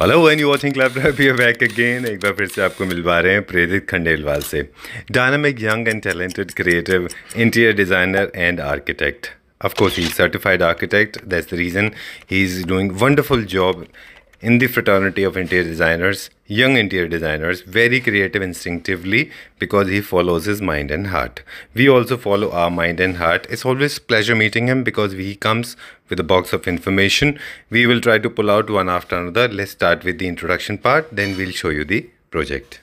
Hello one you watching club rap we are back again. एक बार फिर से आपको मिलवा रहे हैं प्रेरित खंडेलवाल से। Dynamic young and talented creative interior designer and architect. Of course, he's certified architect. That's the reason he's doing wonderful job in the fraternity of interior designers, young interior designers, very creative instinctively because he follows his mind and heart. We also follow our mind and heart. It's always pleasure meeting him because he comes with a box of information. We will try to pull out one after another. Let's start with the introduction part, then we'll show you the project.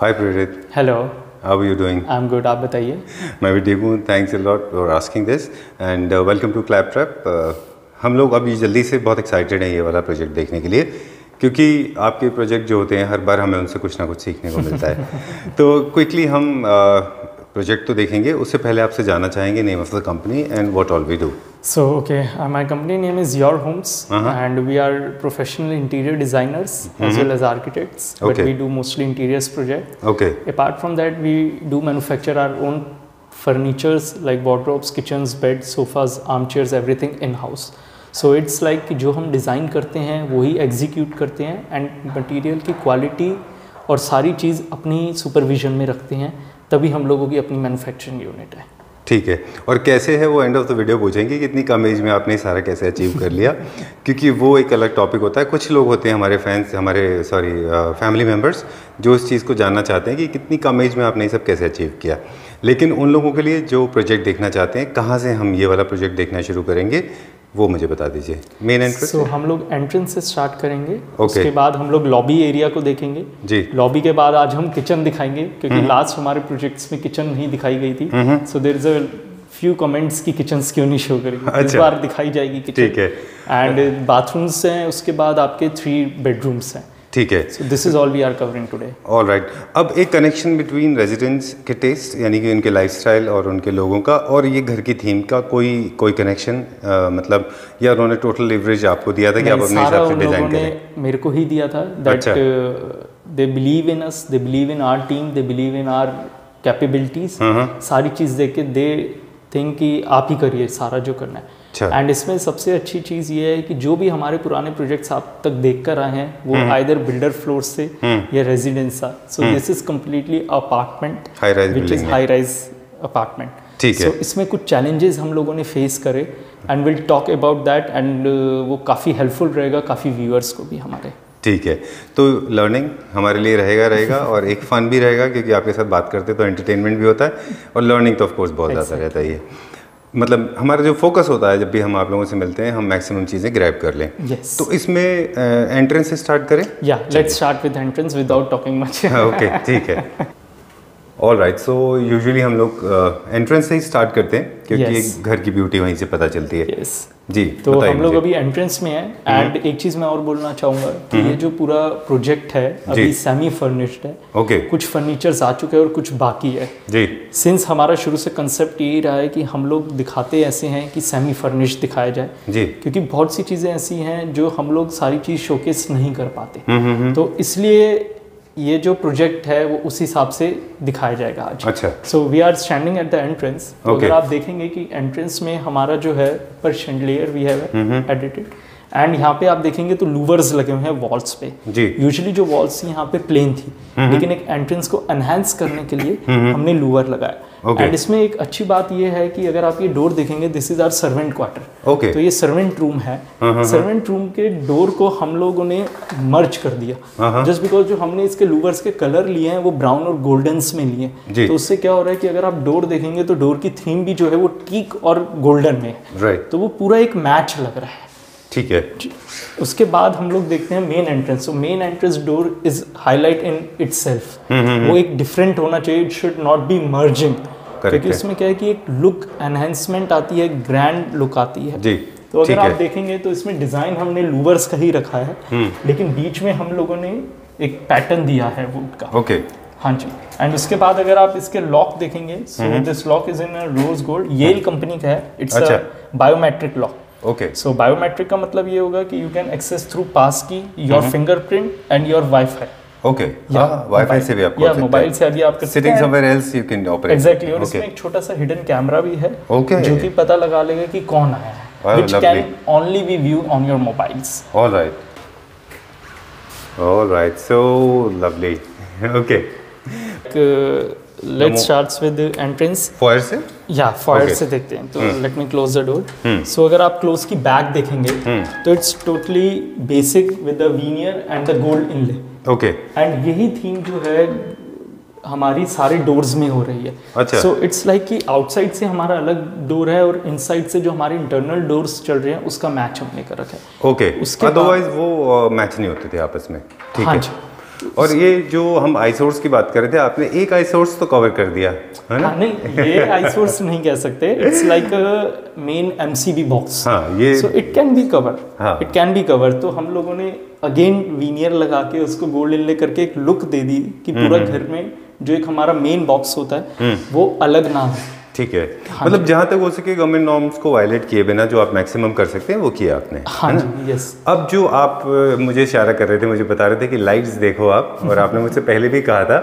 Hi Prerit. Hello. How are you doing? I'm good. आप बताइए. मैं भी ठीक हूँ. Thanks a lot for asking this and welcome to Claptrap. हम लोग अभी जल्दी से बहुत एक्साइटेड हैं ये वाला प्रोजेक्ट देखने के लिए, क्योंकि आपके प्रोजेक्ट जो होते हैं हर बार हमें उनसे कुछ ना कुछ सीखने को मिलता है. तो क्विकली हम प्रोजेक्ट तो देखेंगे, उससे पहले आपसे जानना चाहेंगे name of the company and what all we do. So okay, my company name is Your Homes, and we are professional interior designers as well as architects. But we do mostly interiors project. Okay. Apart from that, we do manufacture our own furnitures like wardrobes, kitchens, beds, sofas, armchairs, everything in house. So it's like जो हम design करते हैं वही execute करते हैं and material की quality और सारी चीज़ अपनी सुपरविजन में रखते हैं, तभी हम लोगों की अपनी मैन्युफैक्चरिंग यूनिट है. ठीक है. और कैसे है वो एंड ऑफ द वीडियो पूछेंगे कि इतनी कम एज में आपने सारा कैसे अचीव कर लिया, क्योंकि वो एक अलग टॉपिक होता है. कुछ लोग होते हैं हमारे फैंस, हमारे फैमिली मेम्बर्स, जो इस चीज़ को जानना चाहते हैं कि कितनी कम एज में आपने ये सब कैसे अचीव किया. लेकिन उन लोगों के लिए जो प्रोजेक्ट देखना चाहते हैं, कहाँ से हम ये वाला प्रोजेक्ट देखना शुरू करेंगे, वो मुझे बता दीजिए. Main entrance. तो हम लोग एंट्रेंस से स्टार्ट करेंगे. उसके बाद हम लोग लॉबी एरिया को देखेंगे जी. लॉबी के बाद आज हम किचन दिखाएंगे, क्योंकि लास्ट हमारे प्रोजेक्ट्स में किचन नहीं दिखाई गई थी. So there is a few comments की किचन क्यों नहीं शो करेंगे. इस बार दिखाई जाएगी किचन. ठीक है. एंड बाथरूम्स हैं, उसके बाद आपके 3 बेडरूम्स हैं. ठीक है. So this is all we are covering today. All right. अब एक कनेक्शन बिटवीन रेजिडेंट्स के टेस्ट, यानी कि उनके लाइफस्टाइल और उनके लोगों का, और ये घर की थीम का कोई कनेक्शन, मतलब या उन्होंने टोटल लिवरेज आपको दिया था कि आप अपने हिसाब से डिजाइन करें? मेरे को ही दिया था. That they believe in us, they believe in our team, they believe in our capabilities. सारी चीज़ देख के दे थिंक कि आप ही करिए सारा जो करना है. एंड इसमें सबसे अच्छी चीज़ ये है कि जो भी हमारे पुराने प्रोजेक्ट्स आप तक देख कर आए हैं वो आइदर बिल्डर फ्लोर से या रेजिडेंस था. सो this is completely apartment which is high rise apartment. ठीक है. सो इसमें कुछ चैलेंजेस हम लोगों ने फेस करे and will talk about that, and वो काफ़ी हेल्पफुल रहेगा काफ़ी व्यूअर्स को भी हमारे. ठीक है. तो लर्निंग हमारे लिए रहेगा और एक फ़न भी रहेगा, क्योंकि आपके साथ बात करते तो एंटरटेनमेंट भी होता है और लर्निंग तो ऑफ कोर्स बहुत ज़्यादा रहता है. मतलब हमारा जो फोकस होता है जब भी हम आप लोगों से मिलते हैं, हम मैक्सिमम चीज़ें ग्रैब कर लें. तो इसमें एंट्रेंस से स्टार्ट करें. या let's start with entrance without talking much. Okay, ठीक है. All right. सो यूजुअली हम लोग एंट्रेंस से ही स्टार्ट करते हैं, क्योंकि एक घर की ब्यूटी वहीं से पता चलती है. जी. तो हम लोग अभी एंट्रेंस में हैं. एंड एक चीज़ मैं और बोलना चाहूँगा कि ये जो पूरा प्रोजेक्ट है अभी सेमी फर्निश्ड है. ओके. कुछ फर्नीचर्स आ चुके हैं और कुछ बाकी है. जी. सिंस हमारा शुरू से कंसेप्ट यही रहा है कि हम लोग दिखाते ऐसे हैं कि सेमी फर्निश्ड दिखाया जाए. जी. क्योंकि बहुत सी चीज़ें ऐसी हैं जो हम लोग सारी चीज़ शोकेस नहीं कर पाते. तो इसलिए ये जो प्रोजेक्ट है वो उस हिसाब से दिखाया जाएगा आज. अच्छा. So we are standing at the entrance. अगर आप देखेंगे कि एंट्रेंस में हमारा जो है पर chandelier we have edited, and यहाँ पे आप देखेंगे तो लूवर्स लगे हुए हैं वॉल्स पे. यूजुअली जो वॉल्स यहाँ पे प्लेन थी, लेकिन एक एंट्रेंस को एनहांस करने के लिए हमने लूवर लगाया. एंड इसमें एक अच्छी बात ये है कि अगर आप ये डोर देखेंगे, this is our servant quarter. तो ये सर्वेंट रूम है. सर्वेंट रूम के डोर को हम लोगों ने मर्ज कर दिया, जस्ट बिकॉज जो हमने इसके लूवर्स के कलर लिए हैं वो ब्राउन और गोल्डन्स में लिए. तो उससे क्या हो रहा है कि अगर आप डोर देखेंगे तो डोर की थीम भी जो है वो टीक और गोल्डन में है. तो वो पूरा एक मैच लग रहा है. ठीक है. उसके बाद हम लोग देखते हैं main entrance. So main entrance door is highlight in itself. वो एक डिफरेंट होना चाहिए. It should not be merging, क्योंकि उसमें क्या है कि एक लुक एनहेंसमेंट आती है, ग्रैंड लुक आती है. जी. तो अगर आप देखेंगे तो इसमें डिजाइन हमने लूवर्स का ही रखा है, लेकिन बीच में हम लोगों ने एक पैटर्न दिया है वुड का. ओके. हाँ जी. एंड उसके बाद अगर आप इसके लॉक देखेंगे, so this lock is in rose gold. Yale कंपनी का है. It's a biometric lock. Okay. So biometric का मतलब ये होगा कि you can access through pass key, your fingerprint and your wifi. Okay. Wifi से भी आप या मोबाइल से भी आप sitting somewhere else you can operate. Exactly. और इसमें एक छोटा सा हिडन कैमरा भी है, जो कि पता लगा लेगा कि कौन आया है, which can only be view on your mobiles. Alright. All right, so lovely. Okay. Let's start with the entrance. Foyer से? Yeah, foyer से देखते हैं. तो let me close the door. So अगर आप close की back देखेंगे, तो it's totally basic with the veneer and the gold inlay. Okay. And यही theme जो है हमारी सारे डोर्स में हो रही है. अच्छा. So it's like कि आउटसाइड से हमारा अलग डोर है और इनसाइड से जो हमारे इंटरनल डोर्स चल रहे हैं उसका मैच हमने कर रखा है. ओके. अदरवाइज वो मैच नहीं होते थे आपस में. ठीक हाँ है. जी. और ये जो हम आई सोर्स की बात कर रहे थे, आपने एक आई सोर्स तो कवर कर दिया है ना? हाँ, नहीं, ये आई सोर्स नहीं कह सकते. It's like a main MCB box. हाँ, ये so it can be cover. हाँ, इट कैन बी कवर. तो हम लोगों ने अगेन वीनियर लगा के उसको गोल्ड इनले करके एक लुक दे दी कि पूरा घर में जो एक हमारा मेन बॉक्स होता है वो अलग ना हो. ठीक है. हाँ, मतलब जहाँ तक हो सके गवर्नमेंट नॉर्म्स को वायलेट किए बिना जो आप मैक्सिमम कर सकते हैं वो किया आपने. हाँ जी. यस. अब जो आप मुझे इशारा कर रहे थे, मुझे बता रहे थे कि लाइट्स देखो आप, और आपने मुझसे पहले भी कहा था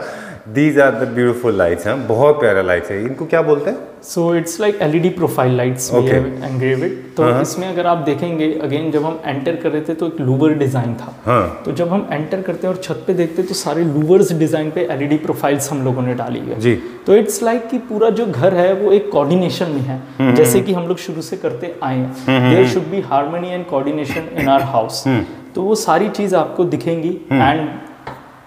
these are the beautiful lights. हैं, बहुत प्यारा लाइट्स है. इनको क्या बोलते हैं? So it's like LED profile lights we have engraved. तो इसमें अगर आप देखेंगे अगेन जब हम एंटर कर रहे थे तो एक लूवर डिजाइन था. तो जब हम एंटर करते हैं और छत पे देखते हैं तो सारे लूवर्स डिजाइन पे एलईडी प्रोफाइल्स हम लोगों ने डाली है जी. तो इट्स लाइक कि पूरा जो घर है वो एक कोऑर्डिनेशन में है, जैसे कि हम लोग शुरू से करते आए हैं. There should be harmony and coordination in our house. तो वो सारी चीज आपको दिखेंगी. And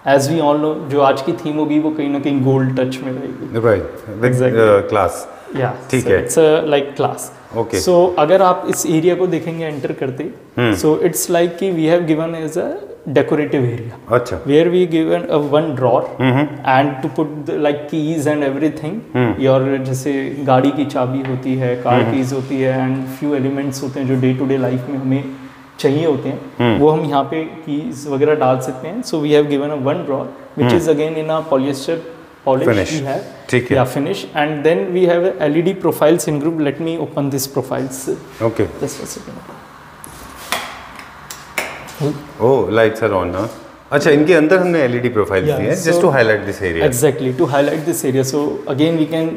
as we all know जो आज की थीम होगी वो कहीं ना कहीं गोल्ड टच में रहेगी. राइट. क्लास. या ठीक है. It's like class. Okay. So अगर आप इस एरिया को देखेंगे एंटर करते, सो इट्स लाइक कि we have given as a decorative area. अच्छा. Where we given a one drawer and to put like keys and everything. Your जैसे गाड़ी की चाबी होती है, कार कीज होती है एंड फ्यू एलिमेंट्स होते हैं जो डे टू डे लाइफ में हमें चाहिए होते हैं, वो हम यहाँ पे कीज वगैरह डाल सकते हैं. So we have given a one drawer which is again in a polyester polish finish. We have. ठीक है. Yeah, finish. And then we have a LED profiles in group. Let me open this profiles. Okay. Just a second. Oh, lights are on, huh? अच्छा, इनके अंदर हमने LED profiles दिए हैं just to highlight this area. Exactly, to highlight this area. So again we can,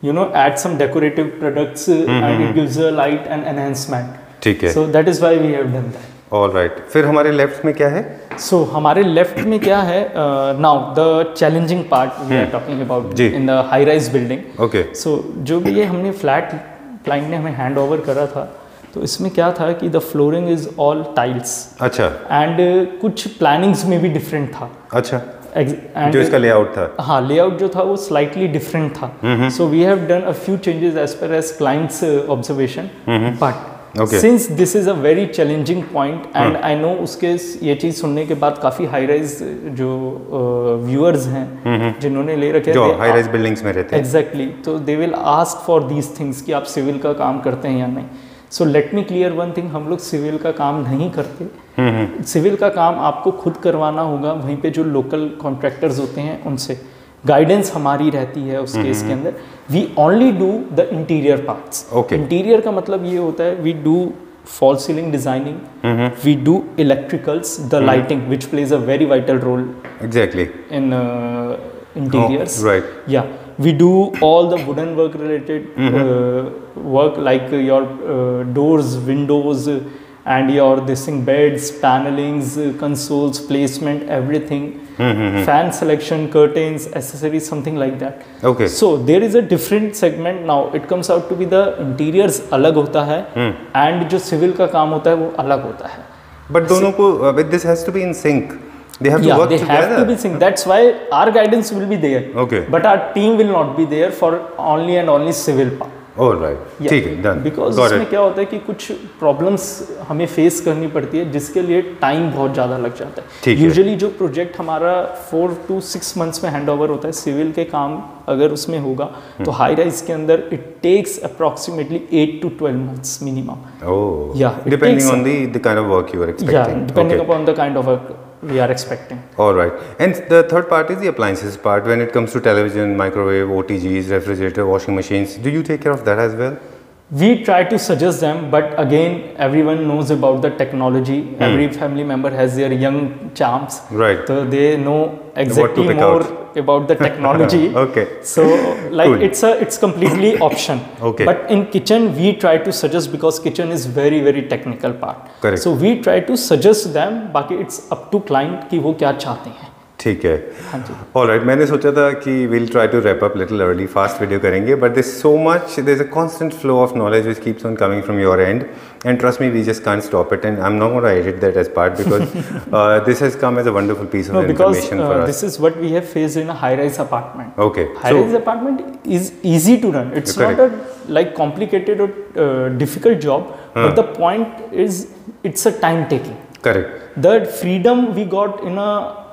you know, add some decorative products and it gives a light and enhancement. ठीक है. So that is why we have done that. All right. फिर हमारे left में क्या है? So हमारे left में क्या है? Now the challenging part we are talking about in the high rise building. Okay. So जो भी ये हमने फ्लैट क्लाइंट ने हमें हैंड ओवर करा था, तो इसमें क्या था कि the flooring is all tiles. अच्छा. एंड कुछ प्लानिंग्स में भी डिफरेंट था. अच्छा. जो इसका लेआउट था. हाँ, लेआउट जो था वो स्लाइटली डिफरेंट था. So we have done a few changes as per as clients observation. But since this is a very challenging point and I know उसके ये चीज़ सुनने के बाद काफ़ी हाई राइज जो व्यूअर्स हैं जिन्होंने ले रखे जो हाई राइज बिल्डिंग्स में रहते हैं. एग्जैक्टली. तो they will ask for these things कि आप सिविल का काम करते हैं या नहीं. So let me clear one thing, हम लोग सिविल का काम नहीं करते. सिविल का काम आपको खुद करवाना होगा. वहीं पे जो लोकल कॉन्ट्रैक्टर्स होते हैं उनसे गाइडेंस हमारी रहती है उस केस के अंदर. We only do the interior parts. Interior का मतलब ये होता है we do fall ceiling designing, we do electricals, the lighting which plays a very vital role exactly in interiors. Right. या we do all the wooden work related work like your doors, windows and your this thing, beds, panelings, consoles, placement, everything, fan selection, curtains, accessories, something like that. Okay. So there is a different segment. Now it comes out to be the interiors अलग होता है and जो civil का काम होता है वो अलग होता है. But दोनों को with this has to be in sync. They have to work they together. have to be sync. That's why our guidance will be there. Okay. But our team will not be there for only and only civil part. All right. ठीक है. Done. Because इसमें क्या होता है कि कुछ problems हमें face करनी पड़ती है जिसके लिए टाइम बहुत ज़्यादा लग जाता है. यूजुअली जो प्रोजेक्ट हमारा 4 to 6 मंथ्स में हैंड ओवर होता है, सिविल के काम अगर उसमें होगा तो हाई राइज के अंदर it takes approximately 8 to 12 months minimum. Depending on the kind of work you are expecting. Depending upon the kind of work we are expecting. All right. And the third part is the appliances part. When it comes to television, microwave, OTGs, refrigerator, washing machines, do you take care of that as well? We try to suggest them, but again, everyone knows about the technology. Every family member has their young charms, right? So they know exactly more about the technology. Okay. So like cool. it's completely option. Okay. But in kitchen, we try to suggest because kitchen is very very technical part. Correct. So we try to suggest them. बाकी it's up to client कि वो क्या चाहते हैं. ठीक है. Alright, मैंने सोचा था कि we'll try to wrap up little early, fast video करेंगे, but there's so much, there's a constant flow of knowledge which keeps on coming from your end, and trust me, we just can't stop it, and I'm not going to edit that as part because this has come as a wonderful piece of information for us. This is what we have faced in a high-rise apartment. Okay. High-rise apartment is easy to run. It's not a like complicated or difficult job, but the point is it's a time taking. Correct. The freedom we got in a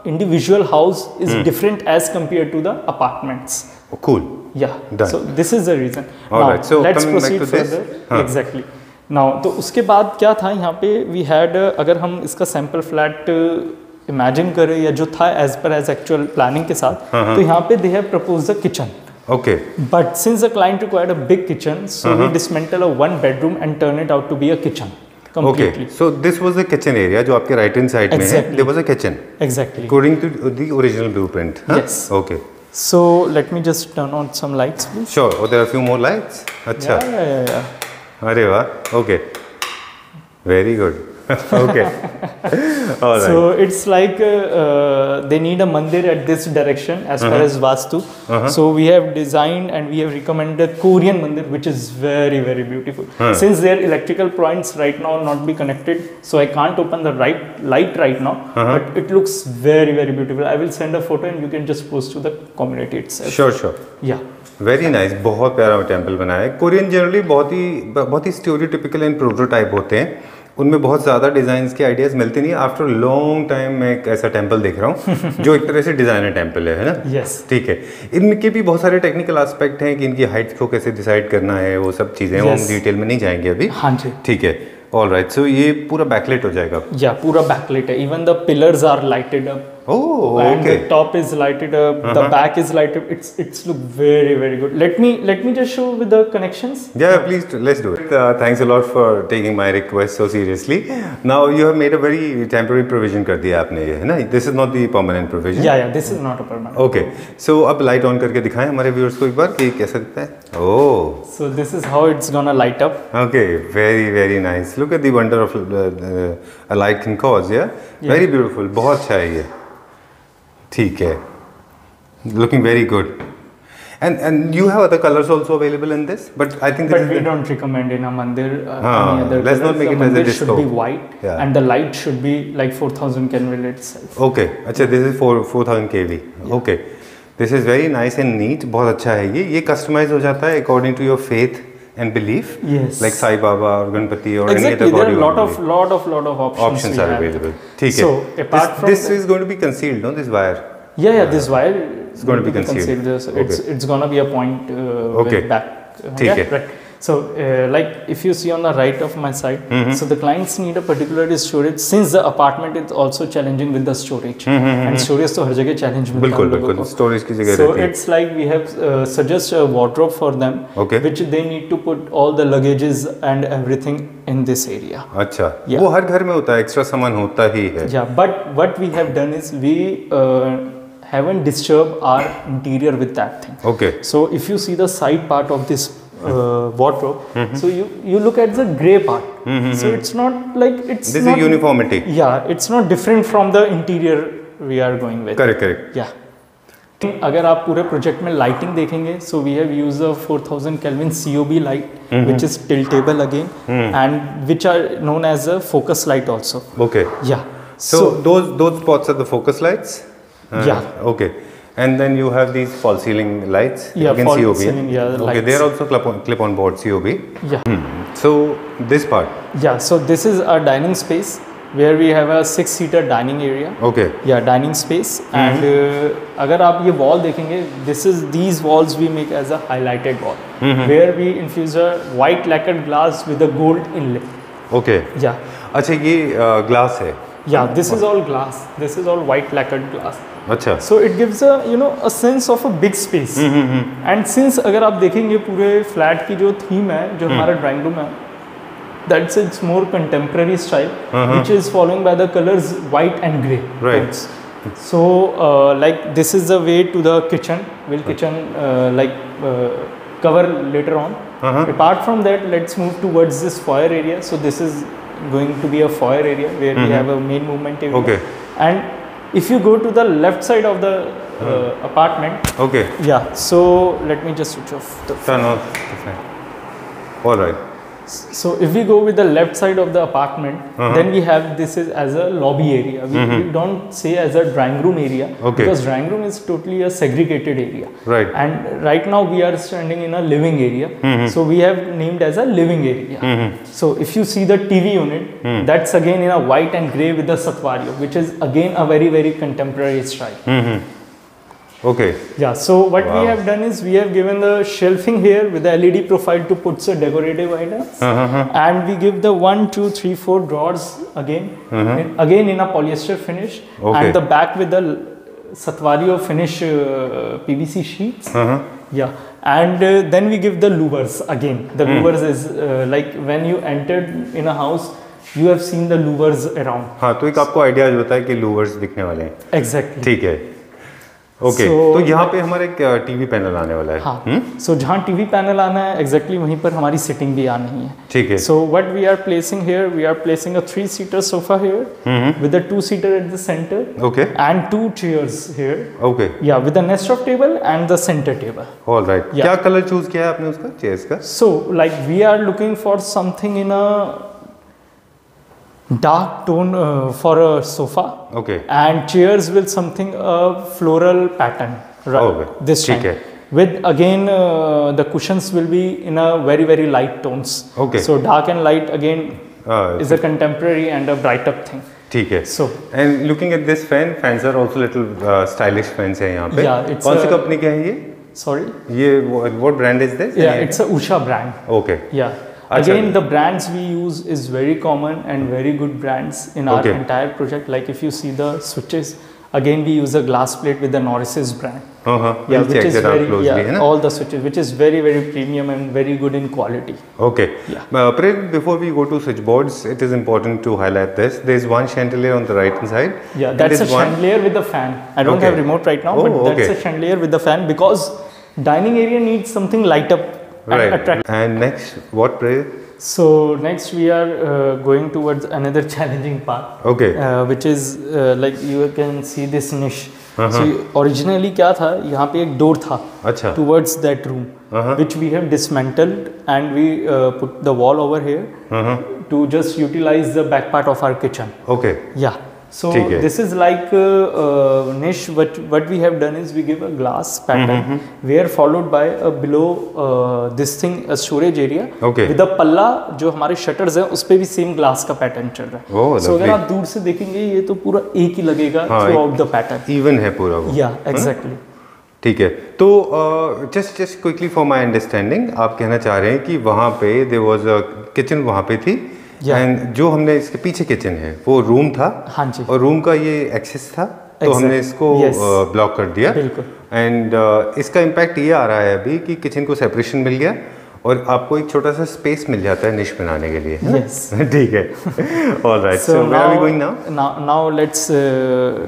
individual house is different as compared to the apartments. Oh, cool. Yeah. Done. So this is the reason. All right. So let's coming proceed back to further. this. Exactly. Now तो उसके बाद क्या था यहाँ पे we had अगर हम इसका sample flat imagine करें या जो था as per as actual planning के साथ तो यहाँ पे they have proposed a kitchen. Okay. But since the client required a big kitchen, so we dismantle a one bedroom and turn it out to be a kitchen. Completely. Okay. So this was the kitchen area जो आपके right hand side में है. There was a kitchen. Exactly. According to the original blueprint. Huh? Yes. Okay. So let me just turn on some lights, please. Sure. Oh, there are a few more lights. अच्छा. Yeah. अरे वाह. Okay. Very good. Okay. All right. So it's like they need a mandir at this direction as far as Vastu. So we have designed and we have recommended Korean mandir, which is very very beautiful. Since their electrical points right now not be connected, so I can't open the light right now. But it looks very very beautiful. I will send a photo and you can just post to the community itself. Sure. Yeah. Very nice. बहुत प्यारा temple बनाया है. Korean generally बहुत ही stereotypical and prototype होते हैं. उनमें बहुत ज़्यादा डिज़ाइंस के आइडियाज़ मिलते नहीं. आफ्टर लॉन्ग टाइम मैं एक ऐसा टेम्पल देख रहा हूँ जो एक तरह से डिज़ाइनर टेम्पल है ना. Yes. ठीक है. इनके भी बहुत सारे टेक्निकल एस्पेक्ट हैं कि इनकी हाइट को कैसे डिसाइड करना है, वो सब चीज़ें हम डिटेल में नहीं जाएंगे अभी. हाँ जी. ठीक है. All right. सो ये पूरा बैकलाइट हो जाएगा. या पूरा बैकलाइट है. Even the pillars are lighted up. Oh, and okay. the top is lighted up, the back is lighted up. It's look very very good. Let me just show with the connections. Yeah, please let's do it. Thanks a lot for taking my request so seriously. Now you have made a very temporary provision कर दिया आपने ये, है ना? This is not the permanent provision. Yeah, this is not a permanent. Okay. So अब light on करके दिखाएं हमारे viewers को एक बार कि कैसा दिखता है. Oh. So this is how it's gonna light up. Okay, very very nice. Look at the wonder of a light can cause. Yeah. Very beautiful. बहुत अच्छा है ये. ठीक है. Looking very good. And you have other colors also available in this, but I think but we don't recommend in a mandir any other let's colors. not make the it as a mandir disco. should be white, and the light should be like 4000 Kelvin itself. Okay. अच्छा, this is 4000 kV. Okay. This is very nice and neat. बहुत अच्छा है ये. ये customize हो जाता है according to your faith and belief. Yes. Like Sai Baba or Ganpati or exactly. any other god. There are lot of options are available. ठीक है. So apart from this is going to be concealed, no? This wire. Yeah. This wire is going to be concealed. It's going to be a point okay. back. ठीक है. Right. So like if you see on the right of my side, so the clients need a particular storage since the apartment is also challenging with the storage, and storage तो हर जगह challenge मिलता है. बिल्कुल storage की जगह So रहती है. it's like we have suggest a wardrobe for them, which they need to put all the luggages and everything in this area. अच्छा. वो हर घर में होता है, एक्स्ट्रा सामान होता ही है. Yeah, but what we have done is we haven't disturbed our interior with that thing. Okay. So if you see the side part of this wardrobe, so you look at the gray part. So it's not like it's. This is uniformity. Yeah, it's not different from the interior we are going with. Correct. Yeah. अगर आप पूरे project में lighting देखेंगे, so we have used a 4000 kelvin COB light which is tiltable again and which are known as a focus light also. Okay. Yeah. So those spots are the focus lights. Yeah. Okay. And then you have these false ceiling lights. Yeah, again false COB. ceiling, yeah, okay, lights. they are also clip-on board COB. Yeah. So this part. Yeah. So this is a dining space where we have a 6-seater dining area. Okay. Yeah, dining space. And अगर आप ये wall देखेंगे, these walls we make as a highlighted wall, where we infuse a white lacquered glass with a gold inlay. Okay. Yeah. अच्छा, ये glass है. Yeah, this is all glass. This is all white lacquered glass. अच्छा. So it gives a a sense of a big space. And since अगर आप देखेंगे पूरे flat की जो थीम है, जो हमारा ड्राइंग रूम है, that's its more contemporary style, which is following by the colors white and grey. Right. So like this is the way to the kitchen. Will kitchen cover later on. Apart from that, let's move towards this foyer area. So this is going to be a foyer area where we have a main movement area. Okay. And if you go to the left side of the apartment. Okay. Yeah. So let me just switch off the fan. Turn off the fan. All right. So if we go with the left side of the apartment, then we have this is as a lobby area. We don't say as a drawing room area, because drawing room is totally a segregated area. Right. And right now we are standing in a living area. So we have named as a living area. So if you see the TV unit, that's again in a white and grey with the Satvario, which is again a very, very contemporary style. Okay. Yeah, so what we have done is we have given the shelving here with the LED profile to put some decorative items, and we give the 1, 2, 3, 4 drawers again, again in a polyester finish, and the back with the Satvario finish PVC sheets. Yeah, and then we give the louvers again. The louvers is like when you entered in a house, you have seen the louvers around. हाँ, तो एक आपको idea होता है कि louvers दिखने वाले हैं. Exactly. ठीक है. ओके, तो यहाँ पे हमारे टीवी पैनल आने वाला है. हाँ, सो जहाँ टीवी पैनल आना है एग्जैक्टली वहीं पर हमारी सिटिंग भी आनी है. ठीक है. So what we are placing here, we are placing a 3-seater sofa here with a 2-seater at the centre. Okay. And 2 chairs here. Okay. Yeah with a nest of table and the centre table. Alright. क्या colour choose किया है आपने उसका, chairs का? So like we are looking for something in a dark tone for a sofa. Okay. And chairs with something floral pattern. Right. Okay. This time. Okay. With again the cushions will be in a very, very light tones. Okay. So dark and light again is a contemporary and a bright up thing. ठीक है. So and looking at this fans are also little stylish fans है यहाँ पे. Yeah, it's कौन सी company का है ये? Sorry. ये what brand is this? Yeah, it's a Usha brand. Okay. Yeah. Again, the brands we use is very common and very good brands in our entire project. Like if you see the switches, again we use a glass plate with the Norris's brand. Yeah, which is very all the switches, which is very, very premium and very good in quality. Okay. Yeah. Before we go to switchboards, it is important to highlight this. There is one chandelier on the right hand side. Yeah, that's a chandelier with the fan. I don't have remote right now, but that's a chandelier with the fan because dining area needs something light up. Right. And next, what Pradeep? So next we are going towards another challenging part. Okay. Which is like you can see this niche. So originally क्या था, यहाँ पे एक door था. अच्छा. Towards that room, which we have dismantled and we put the wall over here to just utilize the back part of our kitchen. Okay. Yeah. So this is like niche. What we have done is we give a glass pattern where followed by a below this thing a storage area with a palla जो हमारे shutters हैं उस पे भी same glass का pattern चल रहा है. So अगर आप दूर से देखेंगे ये तो पूरा एक ही लगेगा throughout the pattern. Even है पूरा वो. Yeah, exactly. ठीक है. तो just quickly for my understanding, आप कहना चाह रहे हैं कि वहाँ पे there was a kitchen वहाँ पे थी. एंड जो हमने इसके पीछे किचन है वो रूम था. हाँ जी. और रूम का ये एक्सेस था तो हमने इसको ब्लॉक कर दिया. एंड इसका इम्पैक्ट ये आ रहा है अभी कि किचन को सेपरेशन मिल गया और आपको एक छोटा सा स्पेस मिल जाता है निश बनाने के लिए. ठीक है. Alright. So where are we going now? Now let's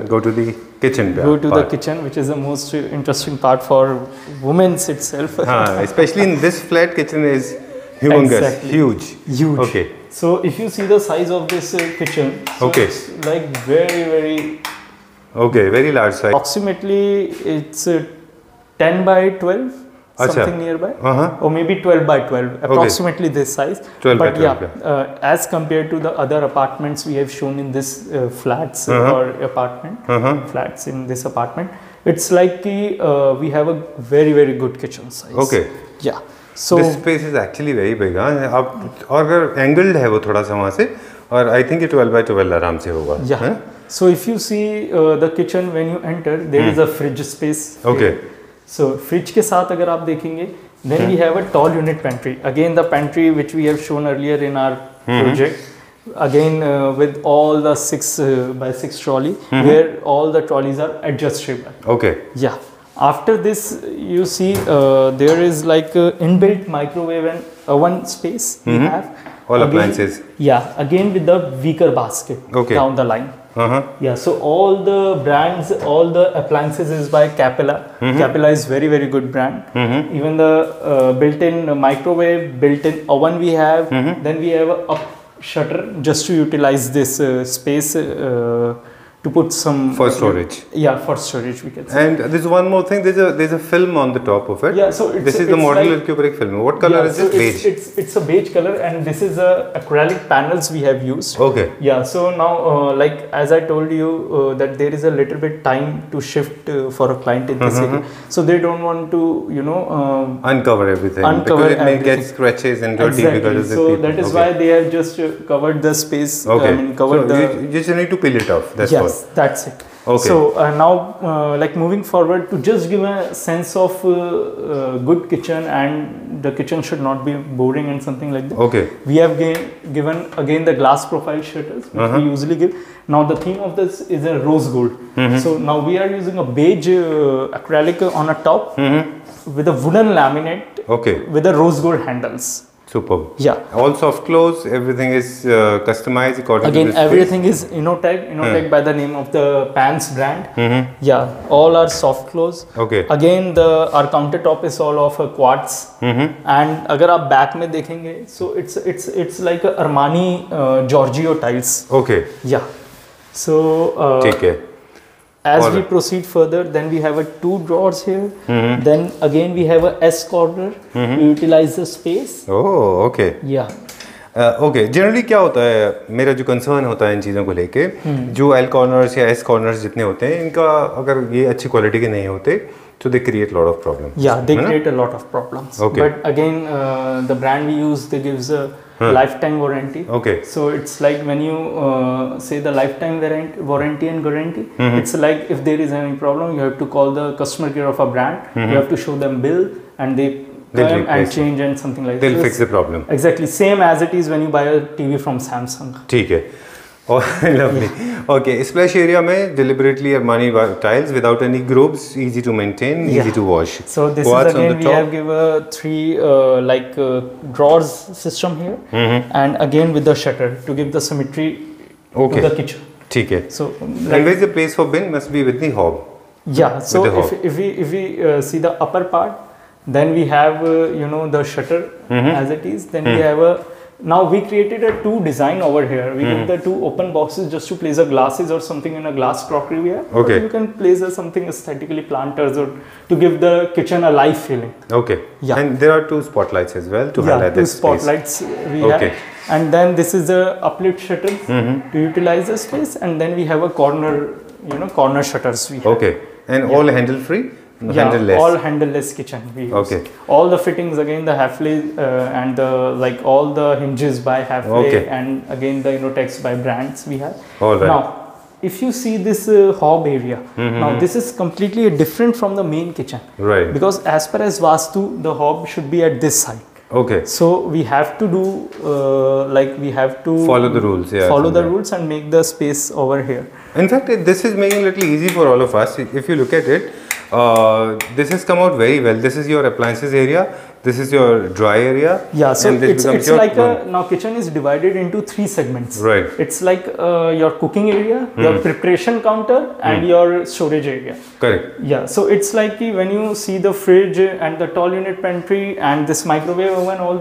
go to the kitchen. Go to the kitchen, which is the most interesting part for women itself. हाँ, especially in this flat, kitchen is humongous, huge. Okay. So if you see the size of this kitchen, so it's like very, very. Okay, very large size. Approximately, it's 10 by 12. Something nearby, or maybe 12 by 12, approximately this size. 12 but by 12, as compared to the other apartments we have shown in this flats or apartment, flats in this apartment, it's like we have a very, very good kitchen size. Okay. Yeah. So this space is actually very big. आप और अगर angled है वो थोड़ा सा वहाँ से और I think 12 by 12 आराम से होगा. Yeah. So if you see the kitchen when you enter, there is a fridge space. Okay. So fridge के साथ अगर आप देखेंगे, then we have a tall unit pantry. Again the pantry which we have shown earlier in our project. again with all the 6x6 trolley, where all the trolleys are adjustable. Okay. Yeah. After this, you see there is like inbuilt microwave and oven space we have. All again, appliances. Yeah, again with the weaker basket down the line. Yeah, so all the brands, all the appliances is by Capella. Capella is very, very good brand. Even the built-in microwave, built-in oven we have. Then we have a up shutter just to utilize this space to put some for storage. Yeah, for storage we can say. And there's one more thing. There's a film on the top of it. Yeah, so this is the modular cubic film. What color is it? Beige. It's a beige color, and this is acrylic panels we have used. Okay. Yeah. So now, like as I told you, that there is a little bit time to shift for a client in this area, so they don't want to, uncover everything. Because it may get scratches and dirty because of the so people. that is why they have just covered the space. Okay. Covered so the. You just need to peel it off. That's all. That's it. Okay. So now, like moving forward, to just give a sense of good kitchen, and the kitchen should not be boring and something like that. Okay. We have given again the glass profile shutters, which we usually give. Now the theme of this is a rose gold. So now we are using a beige acrylic on a top with a wooden laminate. Okay. With the rose gold handles. Superb. Yeah. All soft close, everything is customized according Again, to this everything is Innotech by the name of the Pans brand. Yeah, all are soft close. Okay. Again, our countertop is all of quartz. And अगर आप back में देखेंगे, so it's like a Armani Giorgio tiles. Okay. Yeah. So ठीक है. As we proceed further, then we have 2 drawers here. Then again we have a S corner to utilize the space. Oh, okay. Yeah. Okay generally क्या होता है, मेरा जो concern होता है इन चीज़ों को लेके, जो एल कॉर्नर्स या एस कॉर्नर्स जितने होते हैं, इनका अगर ये अच्छी क्वालिटी के नहीं होते तो they create lot of problem. Yeah, they create a lot of problems. Okay. But again, the brand we use, they gives a lifetime warranty. Okay. So it's like when you say the lifetime warranty and guarantee, it's like if there is any problem, you have to call the customer care of a brand. You have to show them bill, and they come and change and something like that. They'll fix the problem. Exactly, same as it is when you buy a TV from Samsung. ठीक है. और lovely. Okay, splash area में deliberately Armani tiles without any grooves, easy to maintain, easy to wash. So this is again we have given 3 drawers system here, and again with the shutter to give the symmetry to the kitchen. ठीक है. So and where is the place for bin? Must be with the hob. Yeah. So if we see the upper part, then we have the shutter as it is. Then we have now we created a 2 design over here. We give the 2 open boxes just to place a glasses or something in a glass crockery we have. Okay. You can place something aesthetically planters or to give the kitchen a life feeling. Okay. Yeah. And there are 2 spotlights as well to highlight this space. 2 spotlights we have. And then this is the uplift shutter to utilize the space. And then we have a corner, corner shutters we have. Okay. And all handle free? Handle-less. All handle-less kitchen we use. Okay. All the fittings again the Hafele and all the hinges by Hafele and again the Innotech by brands we have. All right. Now, if you see this hob area, now this is completely different from the main kitchen. Right. Because as per as Vastu, the hob should be at this side. Okay. So we have to do we have to follow the rules. Yeah. Follow the rules and make the space over here. In fact, this is making it a little easy for all of us. If you look at it, this has come out very well. This is your appliances area. This is your dry area. Yeah, so it's like now kitchen is divided into 3 segments. Right. It's like your cooking area, your preparation counter, and your storage area. Correct. Yeah, so it's like when you see the fridge and the tall unit pantry and this microwave oven, all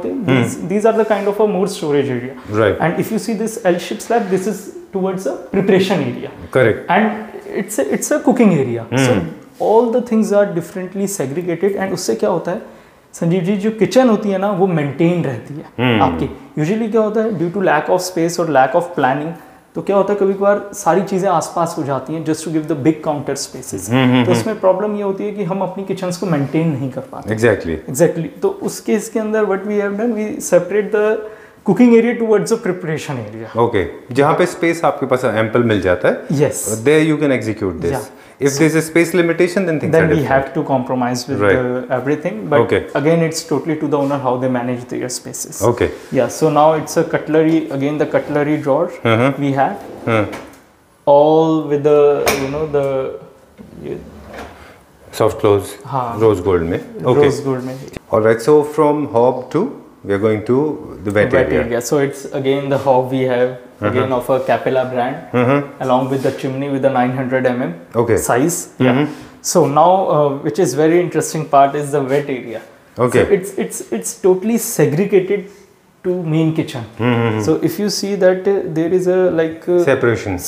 these are the kind of a more storage area. Right. And if you see this L-shaped slab, this is towards a preparation area. Correct. And it's a cooking area. So all the things are differently segregated, and उससे क्या होता है संजीव जी, जो kitchen होती है ना वो maintain रहती है आपकी. यूजुअली क्या होता है due to lack of space और लैक ऑफ प्लानिंग, तो क्या होता है कभी कभार सारी चीज़ें आसपास हो जाती हैं just to give the big counter spaces. तो उसमें प्रॉब्लम ये होती है कि हम अपनी किचन्स को मेंटेन नहीं कर पाते. एग्जैक्टली. तो उस केस के अंदर what we have done, we separate the cooking area towards the preparation area. Okay, जहाँ पे स्पेस आपके पास एम्पल मिल जाता है. Yes. There you can execute this. If there's a space limitation, then things are different. Then we have to compromise with everything. But again, it's totally to the owner how they manage their spaces. Okay. Yeah. So now it's a cutlery. Again, the cutlery drawer we have all with the the soft close rose gold mein. Okay. Rose gold mein. All right. So from hob to we are going to the wet area. So it's again the hob we have. Again of a Capella brand, along with the chimney with the 900 mm size. So now, which is very interesting part is the wet area. Okay. So it's totally segregated to main kitchen. So if you see that there is a separation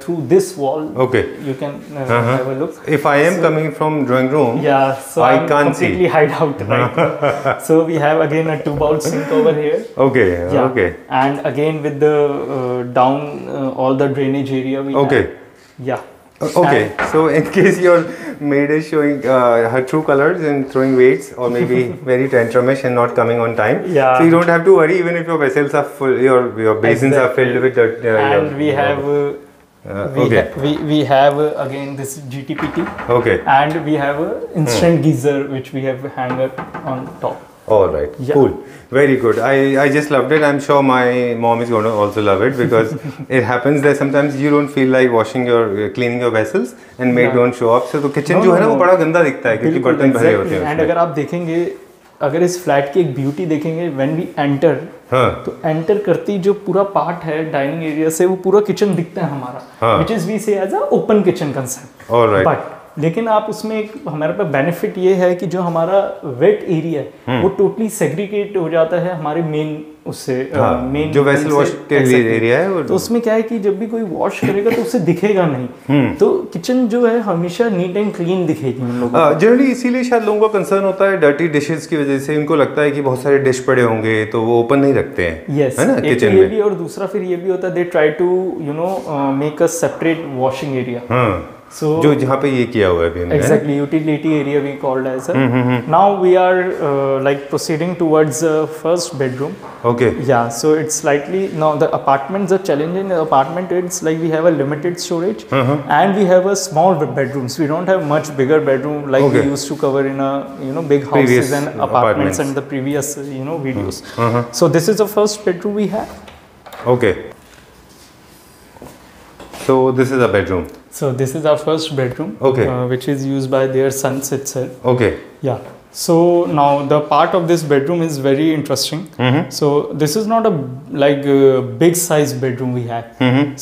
through this wall. Okay. You can have a look. If I am coming from drawing room, so I can't completely hide out right. So we have again a 2-bowl sink over here. Okay. Okay. And again with the down all the drainage area we have. Yeah. Okay, so in case your maid is showing her true colors and throwing weights or maybe very tantrumish and not coming on time, so you don't have to worry even if your vessels are full, your basins are filled with dirt. And we have we have again this GTPT. Okay. And we have a instant geyser which we have hanger on top. All right. Cool. Very good. I just loved it. I'm sure my mom is going to also love it because it happens that sometimes you don't feel like cleaning your vessels and maid don't show up. So the kitchen जो है ना वो बड़ा गंदा दिखता है क्योंकि बर्तन भरे होते हैं. And अगर आप देखेंगे अगर इस फ्लैट की एक ब्यूटी देखेंगे when we enter तो एंटर करते ही जो पूरा पार्ट है डाइनिंग एरिया से वो पूरा किचन दिखता है हमारा which is we say as a open kitchen concept. All right. But लेकिन आप उसमें एक हमारे पास बेनिफिट ये है कि जो हमारा वेट एरिया है वो टोटली सेग्रीगेट हो जाता है हमारे मेन उससे मेन जो वेसल वॉश के लिए एरिया है तो उसमें क्या है कि जब भी कोई वॉश करेगा तो उसे दिखेगा नहीं तो किचन जो है हमेशा नीट एंड क्लीन दिखेगी उन लोगों को. जनरली इसीलिए शायद लोगों का कंसर्न होता है डर्टी डिशेस की वजह से. उनको लगता है कि बहुत सारे डिश पड़े होंगे तो वो ओपन नहीं रखते हैं. यस है ना किचन में. और दूसरा फिर ये भी होता है they try to make a separate washing area. So जो जहाँ पे ये किया हुआ है अभी हमने. Exactly, utility area we called as. Now we are like proceeding towards the first bedroom. Okay. Yeah, so it's slightly now the apartments are challenging. The apartment it's like we have a limited storage and we have a small bedrooms. We don't have much bigger bedroom like we used to cover in a big houses previous and apartments and the previous videos. So this is the first bedroom we have. Okay. So this is a bedroom. So this is our first bedroom, which is used by their sons itself. Okay. Yeah. So now the part of this bedroom is very interesting. So this is not a big size bedroom we have.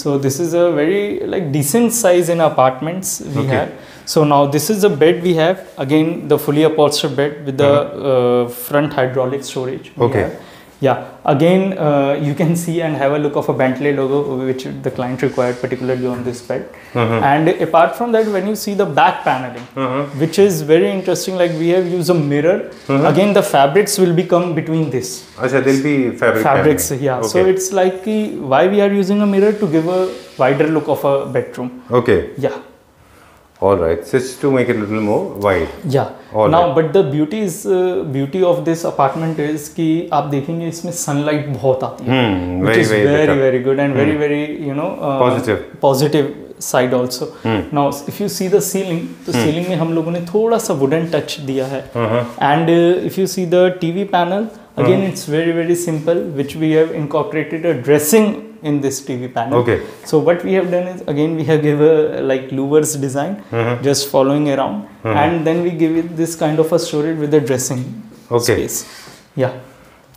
So this is a very decent size in apartments we have. So now this is the bed we have. Again, the fully upholstered bed with the front hydraulic storage. Okay. Yeah, again you can see and have a look of a Bentley logo which the client required particularly on this bed. And apart from that when you see the back paneling which is very interesting, like we have used a mirror. Again the fabrics will become between this. Achha, there'll be fabrics paneling. Yeah. So it's like why we are using a mirror to give a wider look of a bedroom. Okay. Yeah. All right, just to make it a little more wide. Yeah. All now, right. But the beauty of this apartment is कि आप देखेंगे इसमें sunlight बहुत आती है, which is very good and very positive side also. Now, if you see the ceiling, तो ceiling में हम लोगों ने थोड़ा सा wooden touch दिया है. And if you see the TV panel, again it's very simple, which we have incorporated a dressing in this TV panel. Okay. So what we have done is again we have given louvers design, just following around, and then we give it this kind of a storage with the dressing space. Yeah.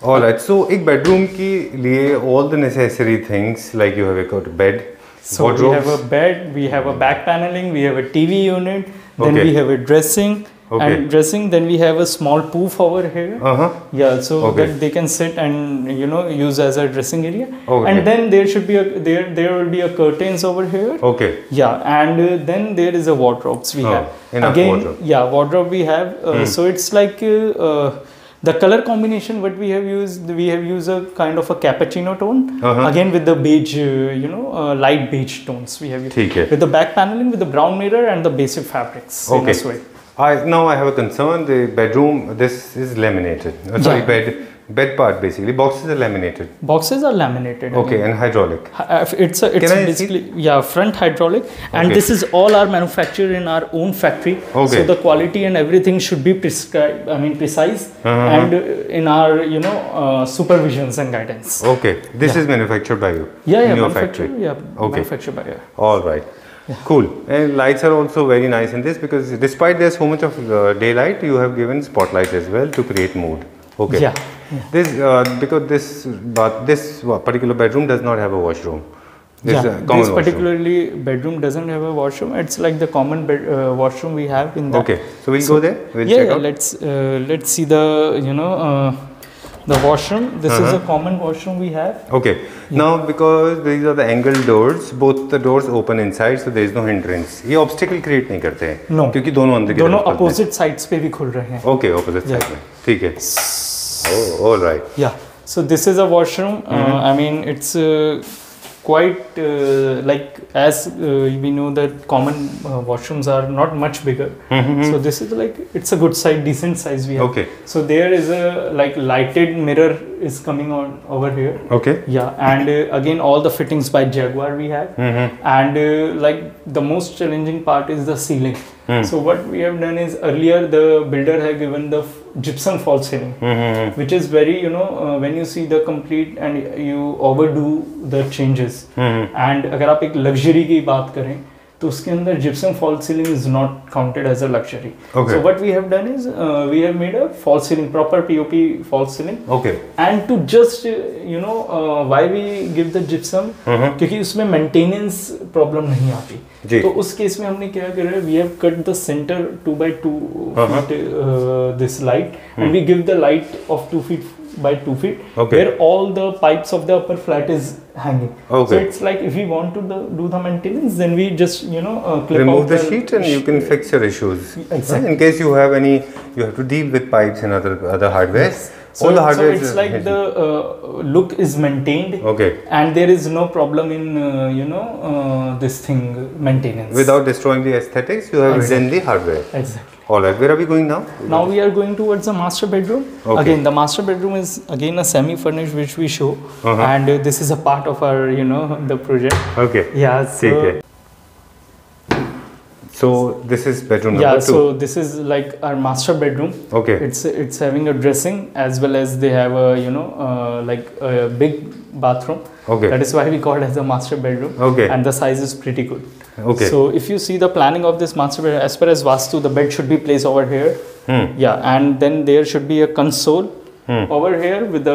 All right. So एक bedroom के लिए all the necessary things like you have a bed. So wardrobes. We have a bed, we have a back paneling, we have a TV unit, then we have a dressing. And dressing, then we have a small poof over here. Yeah, so that they can sit and use as a dressing area. And then there should be there will be a curtains over here. Okay. Yeah, and then there is a wardrobes we have. Again, wardrobe. Yeah, wardrobe we have. So it's like the color combination what we have used a kind of a cappuccino tone. Again with the beige, light beige tones we have used. With the back paneling, with the brown mirror and the basic fabrics in this way. Now I have a concern. The bedroom, this is laminated. Bed Bed part basically. Boxes are laminated. Boxes are laminated. Okay, and hydraulic. It's basically front hydraulic, and this is all are manufactured in our own factory. Okay. So the quality and everything should be prescribed. I mean precise, and in our supervisions and guidance. Okay, this is manufactured by you. Yeah, in your factory. Yeah, okay. Manufactured by you. All right. Yeah. Cool. And lights are also very nice in this, because despite there's so much of daylight, you have given spotlight as well to create mood. Okay. Yeah. This because this particular bedroom does not have a washroom. This particularly bedroom doesn't have a washroom. It's like the common washroom we have in that. Okay. So we'll go there. We'll check out. Let's see the the washroom. This is a common washroom we have. Okay. Yeah. Now because these are the angled doors, both the doors open inside, so there is no hindrance. ये obstacle create नहीं करते हैं. No. क्योंकि दोनों अंदर की तरफ दोनों opposite sides पे भी खुल रहे हैं. Okay, opposite side में. ठीक है. Oh, all right. Yeah. So this is a washroom. I mean it's quite like as we know that common washrooms are not much bigger. So this is like it's a good size, decent size we have. Okay. So there is a like lighted mirror is coming on over here. Okay. Yeah, and again all the fittings by Jaguar we have. And like the most challenging part is the ceiling. So what we have done is earlier the builder had given the gypsum false ceiling, which is very when you see the complete and you overdo the changes. And अगर आप एक luxury की बात करें तो उसके अंदर gypsum false ceiling is not counted as a luxury. Okay. So what we have done is we have made a false ceiling, proper POP false ceiling. Okay. And to just why we give the gypsum, क्योंकि उसमें maintenance problem नहीं आती. तो उस case में हमने क्या करा, we have cut the center 2x2 feet this light, and we give the light of 2 feet by 2 feet, where all the pipes of the upper flat is hanging. Okay. So it's like if we want to do the maintenance, then we just clip remove out the sheet and you can fix your issues. Exactly. In case you have any, you have to deal with pipes and other hardware. Yes. So it's like the look is maintained. Okay. And there is no problem in this thing maintenance. Without destroying the aesthetics, you have hidden the hardware. Exactly. All right. Where are we going now? Now we are going towards the master bedroom. Okay. Again, the master bedroom is again a semi-furnished, which we show, and this is a part of our the project. Okay. Yeah. So this is bedroom number 2. Yeah, so this is like our master bedroom. Okay. It's having a dressing as well as they have a like a big bathroom. Okay. That is why we call it as a master bedroom. Okay. And the size is pretty good. Okay. So if you see the planning of this master bedroom, as per as Vastu, the bed should be placed over here. Yeah, and then there should be a console over here with the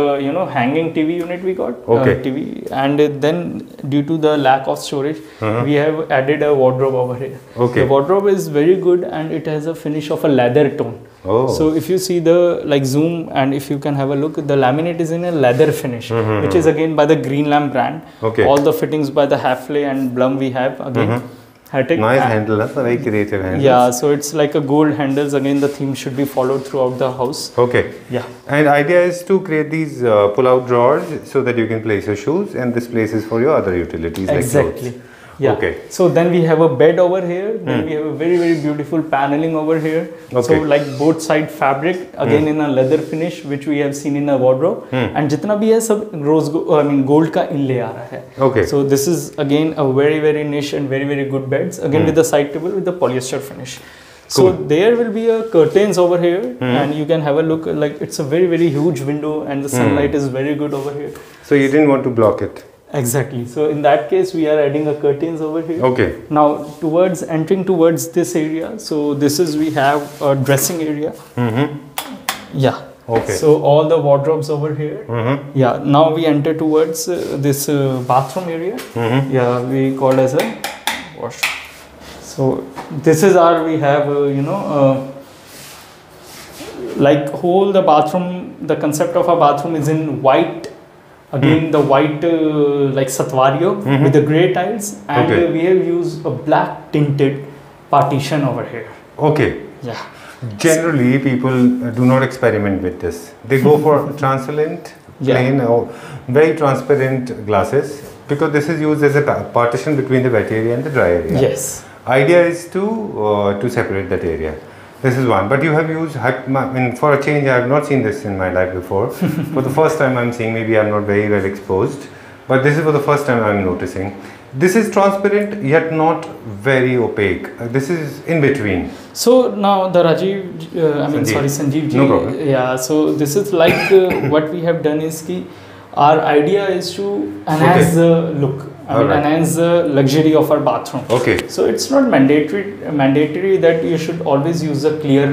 hanging TV unit we got. Okay. TV, and then due to the lack of storage, we have added a wardrobe over here. Okay. The wardrobe is very good and it has a finish of a leather tone. Oh. So if you see the like zoom and if you can have a look, the laminate is in a leather finish, which is again by the Greenlam brand. Okay. All the fittings by the Hafley and Blum we have again. Nice handle, very creative handle. Yeah, so it's like a gold handles. Again, the theme should be followed throughout the house. Okay. Yeah. And idea is to create these pull-out drawers so that you can place your shoes, and this place is for your other utilities exactly. like clothes. Yeah. Okay. So then we have a bed over here. Then we have a very, very beautiful paneling over here. Okay. So like both side fabric again in a leather finish, which we have seen in a wardrobe. And जितना भी है सब gold का inlay आ रहा है. Okay. So this is again a very, very niche and very, very good beds. Again with the side table with the polyester finish. So there will be a curtains over here, and you can have a look. Like it's a very, very huge window, and the sunlight is very good over here. So you didn't want to block it. Exactly. So in that case, we are adding a curtains over here. Okay. Now entering towards this area. So this is we have a dressing area. Yeah. Okay. So all the wardrobes over here. Yeah. Now we enter towards this bathroom area. Yeah, we call as a washroom. So this is our we have like whole the bathroom. The concept of a bathroom is in white. Again, the white like Satvario with the grey tiles, and we have used a black tinted partition over here. Okay. Yeah. Generally, people do not experiment with this. They go for transparent, plain, or very transparent glasses, because this is used as a partition between the wet area and the dry area. Yes. Idea is to separate that area. This is one, but you have used, I mean, for a change, I have not seen this in my life before. For the first time I'm seeing, maybe I'm not very well exposed, but this is for the first time I'm noticing. This is transparent yet not very opaque. This is in between. So now the Sanjeev ji. No problem. Yeah, so this is like what we have done is ki our idea is to enhance the look. Enhance the luxury of our bathroom. Okay. So it's not mandatory that you should always use a clear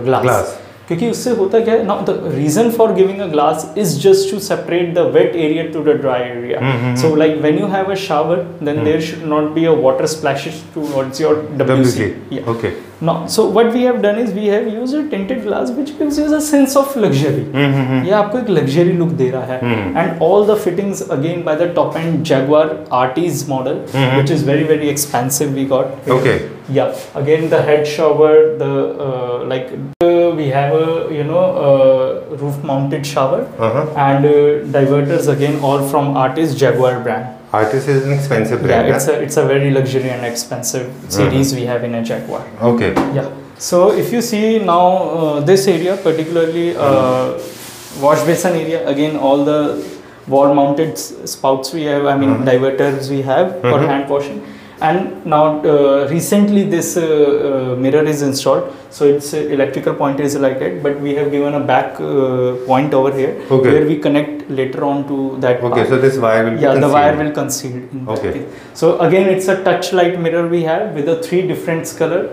glass. क्योंकि उससे होता क्या है, now the reason for giving a glass is just to separate the wet area to the dry area. So like when you have a shower, then there should not be a water splashes towards your WC. Yeah. Okay. No, so what we have done is we have used a tinted glass which gives you a sense of luxury. ये आपको एक luxury look दे रहा है. And all the fittings again by the top end Jaguar RT's model, which is very very expensive we got. Okay. Yeah. Again the head shower, we have a roof mounted shower and diverters again all from Artis Jaguar brand. Artis is an expensive brand. Yeah, it's a very luxury and expensive series we have in a Jaguar. Okay. Yeah. So if you see now this area particularly wash basin area, again all the wall mounted spouts we have, I mean diverters we have for hand washing. And now recently this mirror is installed, so its electrical point is like that, but we have given a back point over here where we connect later on to that part. So this wire will be concealed. The wire will conceal in that case. So again it's a touch light mirror we have with a 3 different color.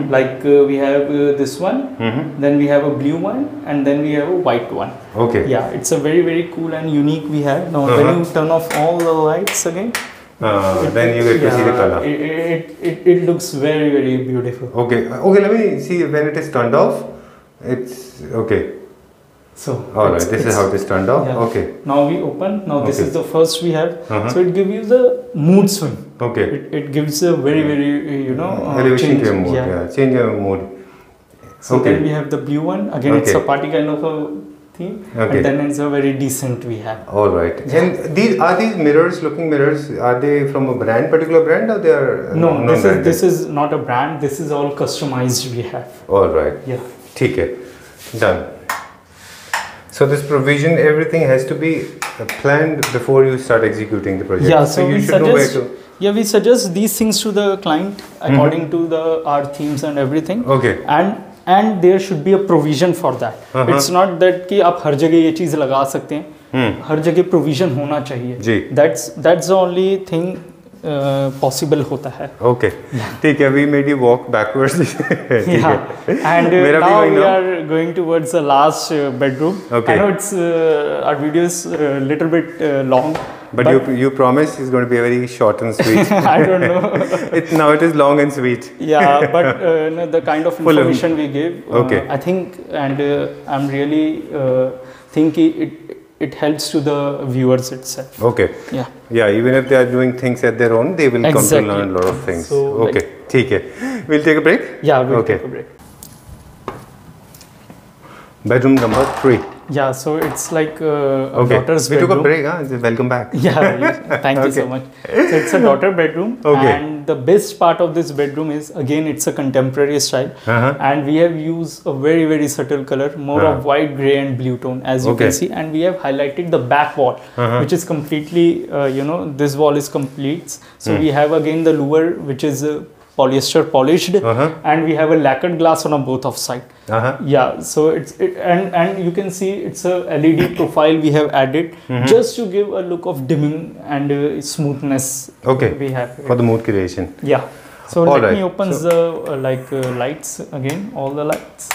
Like we have this one, then we have a blue one, and then we have a white one. Okay. Yeah, it's a very very cool and unique we have. Now when you turn off all the lights again, then you get to see the color. It looks very very beautiful. Okay, let me see when it is turned off. It's okay. So alright, this is how it is turned off. Yeah. Okay. Now we open. Now this is the first we have. So it gives you the mood swing. Okay. It gives a very very elevation to your mood. Yeah. Change your mood. So then we have the blue one. Again, it's a party kind of a theme. And then it's a very decent we have. All right. And these mirrors, looking mirrors, are they from a particular brand, or they are no? This is not a brand. This is all customized we have. All right. Yeah. ठीक है. Done. So this provision, everything has to be planned before you start executing the project. Yeah. So you should know where to. Yeah, we suggest these things to the client according to our themes and everything. Okay. And there should be a provision for that. It's not that कि आप हर जगह ये चीज़ लगा सकते हैं. हर जगह provision होना चाहिए. जी. That's the only thing possible होता है. Okay. ठीक है. We made you walk backwards. Yeah. And now we are going towards the last bedroom. Okay. I know it's our video is a little bit long. But you promised it's going to be very short and sweet. I don't know. Now it is long and sweet. Yeah, but the kind of information we give, okay. I think, and I'm really thinking it helps to the viewers itself. Okay. Yeah. Yeah, even if they are doing things at their own, they will come to learn a lot of things. So, okay. ठीक है. We'll take a break? Yeah, we'll take a break. Bedroom number 3. Yeah, so it's like a daughter's bedroom. We took a break, huh? Welcome back. Yeah, thank you so much. So it's a daughter bedroom, and the best part of this bedroom is, again, it's a contemporary style, and we have used a very very subtle color, more of white, grey, and blue tone, as you can see, and we have highlighted the back wall, which is completely, this wall is complete. So we have again the lower, which is polyester polished, and we have a lacquered glass on both of side. Yeah, so and you can see it's a LED profile we have added just to give a look of dimming and smoothness. We have for the mood creation. Yeah. So let me open the lights again, all the lights.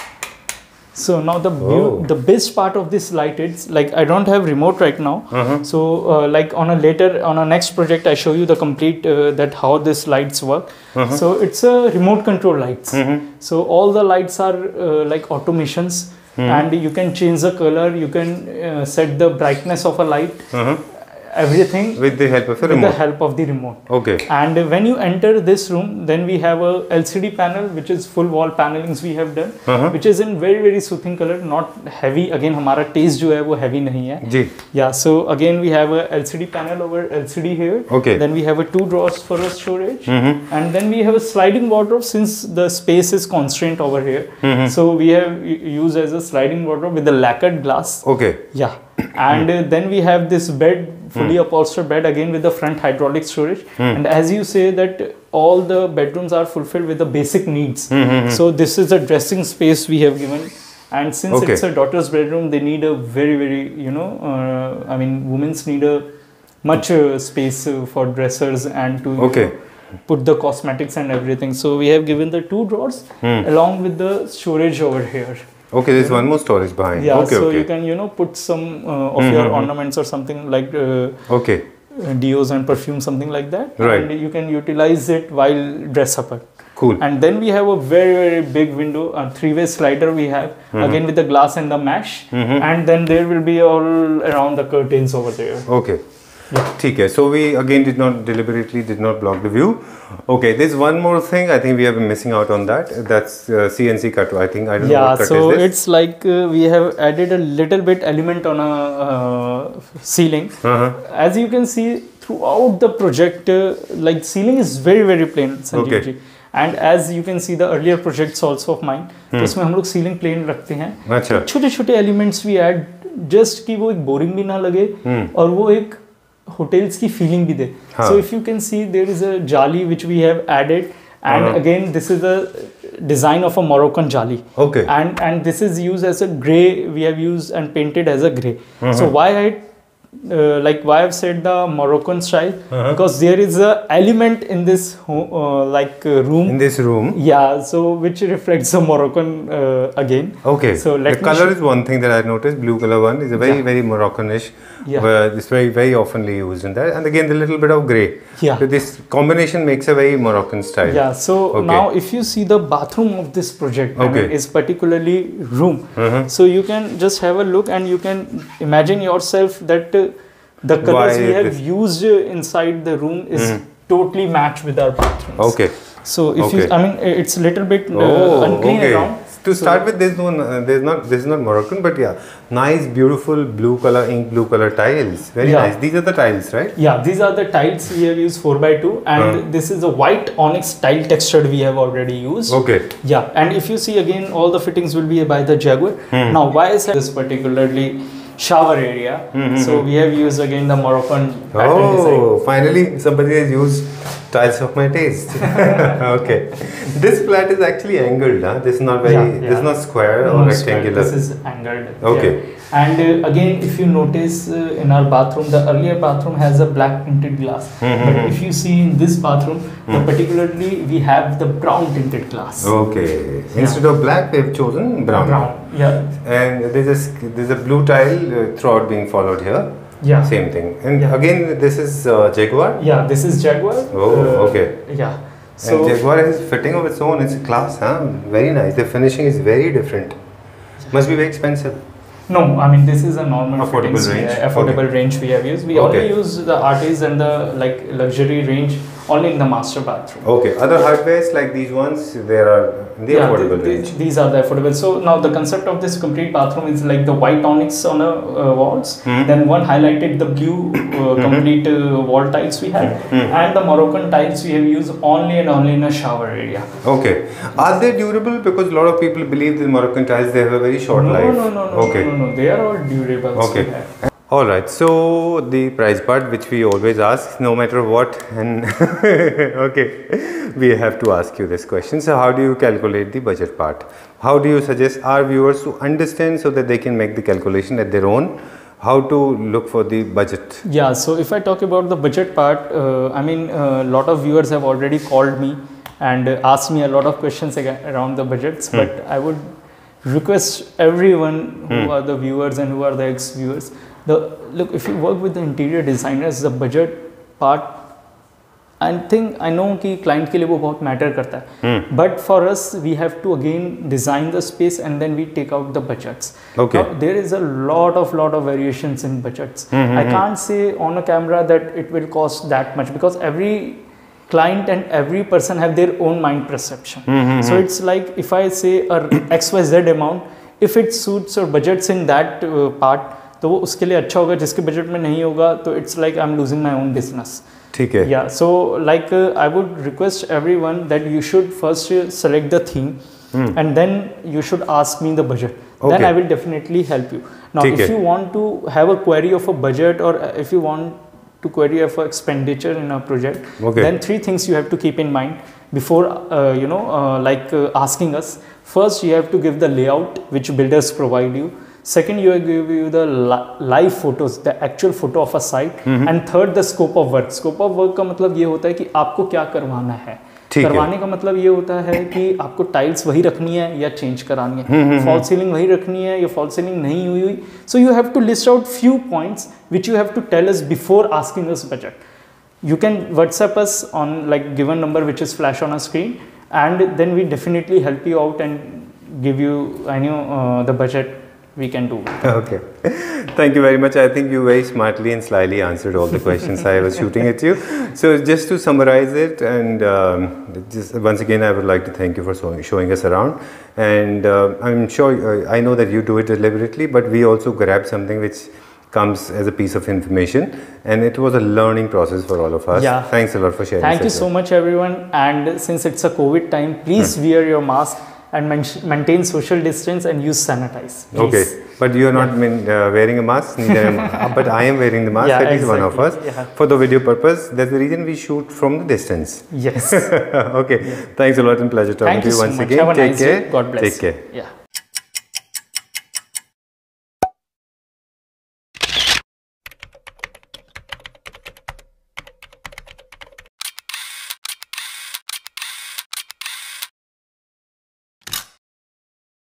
So now the best part of this light is, like, I don't have remote right now. So like on a next project I show you the complete that how this lights work. So it's a remote control lights. So all the lights are like automations, and you can change the color, you can set the brightness of a light, everything with the help of the with remote. the help of the remote. Okay. And when you enter this room, then we have a LCD panel, which is full wall panelings we have done, which is in very very soothing color, not heavy. Again, हमारा taste जो है वो heavy नहीं है. जी. Yeah. So again we have a LCD panel over LCD here. Okay. Then we have a 2 drawers for a storage, and then we have a sliding wardrobe since the space is constrained over here. So we have used as a sliding wardrobe with the lacquered glass. Okay. Yeah. And then we have this bed, fully upholstered bed, again with the front hydraulic storage. And as you say that all the bedrooms are fulfilled with the basic needs. So this is a dressing space we have given. And since it's a daughter's bedroom, they need a very very, you know, I mean, women's need a much space for dressers and to you know, put the cosmetics and everything. So we have given the 2 drawers along with the storage over here. Okay, there's one more storage behind. Yeah, so you can, you know, put some of your ornaments or something like deos and perfume, something like that. Right. And you can utilize it while dress up. Cool. And then we have a very very big window, a 3-way slider we have, again with the glass and the mesh. And then there will be all around the curtains over there. Okay. ठीक है. So we again deliberately did not block the view. Okay, there's one more thing. I think we have been missing out on that. That's CNC cut. I think I don't know what cut so is this. it's like we have added a little bit element on a ceiling. As you can see throughout the project, like ceiling is very very plain, Sanjeev ji. And as you can see the earlier projects also of mine, तो उसमें हम लोग ceiling plane रखते हैं. अच्छा. छोटे छोटे elements भी ऐड, जस्ट कि वो एक बोरिंग भी ना लगे और वो एक hotels की feeling भी दे. So if you can see, there is a jali which we have added, and again this is the design of a Moroccan jali. Okay. And this is used as a grey. We have used and painted as a grey. So why why I've said the Moroccan style, because there is a element in this room. In this room. Yeah. So which reflects the Moroccan again. Okay. So the color is one thing that I noticed. Blue color one is a very very Moroccanish. Yeah. It's very very oftenly used in that, and again the little bit of grey. Yeah. So this combination makes a very Moroccan style. Yeah. So now if you see the bathroom of this project, is particularly room. So you can just have a look and you can imagine yourself that the colors we have used inside the room is totally matched with our bathrooms. Okay. So if you, I mean, it's a little bit unclean around. To start with, this is not Moroccan, but yeah, nice, beautiful blue color, ink blue color tiles. Very nice. These are the tiles, right? Yeah, these are the tiles we have used 4x2, and this is a white onyx tile textured we have already used. Okay. Yeah, and if you see again, all the fittings will be by the Jaguar. Now, why is this particularly shower area? So we have used again the Moroccan pattern design. Finally somebody has used tiles of my taste. Okay, this flat is actually angled, huh? This is not very this is not square or rectangular. This is angled. Okay. And again, if you notice in our bathroom, the earlier bathroom has a black tinted glass, but if you see in this bathroom, particularly we have the brown tinted glass. Okay. Instead of black, we have chosen brown. Brown. Yeah. And there's a blue tile throughout being followed here. Yeah. Same thing. And again, this is Jaguar. Yeah, this is Jaguar. Oh, okay. Yeah. So and Jaguar is fitting of its own. It's a class, huh? Very nice. The finishing is very different. Must be very expensive. No, I mean this is a normal affordable range. Affordable range we have used. We only use the artis and the luxury range only in the master bathroom. Okay. Other hardwares like these ones, there are the affordable range. These are the affordable. So now the concept of this complete bathroom is like the white onyx on the walls. Then one highlighted the blue complete wall tiles we had, and the Moroccan tiles we have used only and only in a shower area. Okay. Are they durable? Because a lot of people believe the Moroccan tiles, they have a very short life. No. Okay. No. They are all durable. Okay. Alright, so the price part which we always ask no matter what, and okay, we have to ask you this question. So how do you calculate the budget part? How do you suggest our viewers to understand so that they can make the calculation at their own? How to look for the budget? Yeah, so if I talk about the budget part, I mean a lot of viewers have already called me and asked me a lot of questions around the budgets, but I would request everyone who are the viewers and who are the ex-viewers, look, if you work with the interior designers, the budget part I think I know कि client के लिए वो बहुत matter करता है, but for us we have to again design the space and then we take out the budgets. There is a lot of variations in budgets. I can't say on a camera that it will cost that much, because every client and every person have their own mind perception. So it's like if I say a XYZ amount, if it suits your budgets in that part, तो वो उसके लिए अच्छा होगा. जिसके budget में नहीं होगा तो it's like I am losing my own business. ठीक है. या so like I would request everyone that you should first select the theme and then you should ask me the budget. Then I will definitely help you. Now if you want to have a query of a budget, or if you want to query of a expenditure in a project, then 3 things you have to keep in mind before asking us. First, you have to give the layout which builders provide you. Second, you give you the live photos, the actual photo of a site. And third, the scope of work. Scope of work का मतलब ये होता है कि आपको क्या करवाना है. करवाने का मतलब ये होता है कि आपको टाइल्स वही रखनी है या चेंज करानी है, फॉल सीलिंग वही रखनी है या फॉल सीलिंग नहीं हुई. So you have to list out few points which you have to tell us before asking us budget. You can WhatsApp us on like given number which is flash on a screen, and then we definitely help you out and give you the budget we can do. Okay, thank you very much. I think you very smartly and slyly answered all the questions I was shooting at you. So just to summarize it, and just once again I would like to thank you for showing us around, and I'm sure I know that you do it deliberately, but we also grabbed something which comes as a piece of information, and it was a learning process for all of us. Yeah. Thanks a lot for sharing. Thank you so much everyone, and since it's a COVID time, please wear your mask and maintain social distance and use sanitize. Please. Okay, but you are not wearing a mask, neither am I, but I am wearing the mask, at least one of us, for the video purpose. That's the reason we shoot from the distance. Yes. Okay, thanks a lot and pleasure talking to you once again. Have a nice day. God bless. Take care. Yeah.